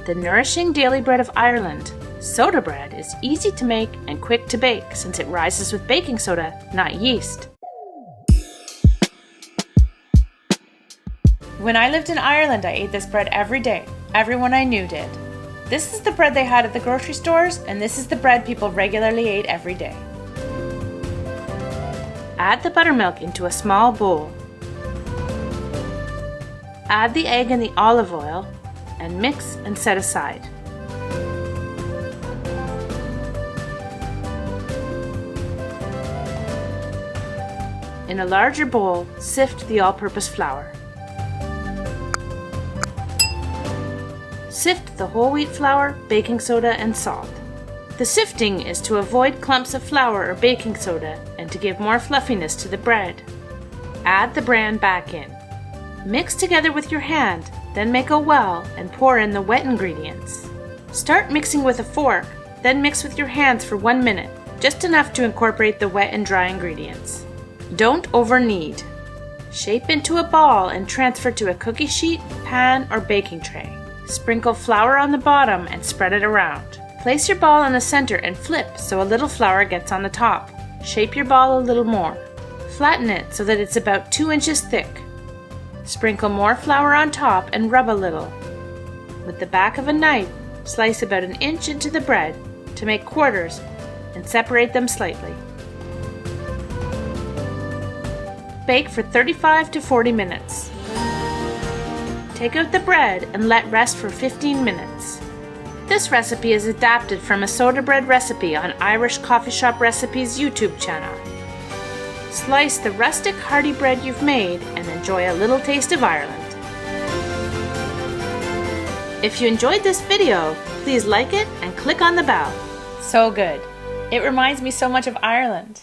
the nourishing daily bread of Ireland, soda bread is easy to make and quick to bake since it rises with baking soda, not yeast. When I lived in Ireland, I ate this bread every day. Everyone I knew did. This is the bread they had at the grocery stores, and this is the bread people regularly ate every day. Add the buttermilk into a small bowl. Add the egg and the olive oil, and mix and set aside. In a larger bowl, sift the all-purpose flour. Sift the whole wheat flour, baking soda, and salt. The sifting is to avoid clumps of flour or baking soda and to give more fluffiness to the bread. Add the bran back in. Mix together with your hand, then make a well and pour in the wet ingredients. Start mixing with a fork, then mix with your hands for 1 minute, just enough to incorporate the wet and dry ingredients. Don't over-knead. Shape into a ball and transfer to a cookie sheet, pan, or baking tray. Sprinkle flour on the bottom and spread it around. Place your ball in the center and flip so a little flour gets on the top. Shape your ball a little more. Flatten it so that it's about 2 inches thick. Sprinkle more flour on top and rub a little. With the back of a knife, slice about 1 inch into the bread to make quarters and separate them slightly. Bake for 35 to 40 minutes. Take out the bread and let rest for 15 minutes. This recipe is adapted from a soda bread recipe on Irish Coffee Shop Recipes YouTube channel. Slice the rustic hearty bread you've made and enjoy a little taste of Ireland. If you enjoyed this video, please like it and click on the bell. So good. It reminds me so much of Ireland.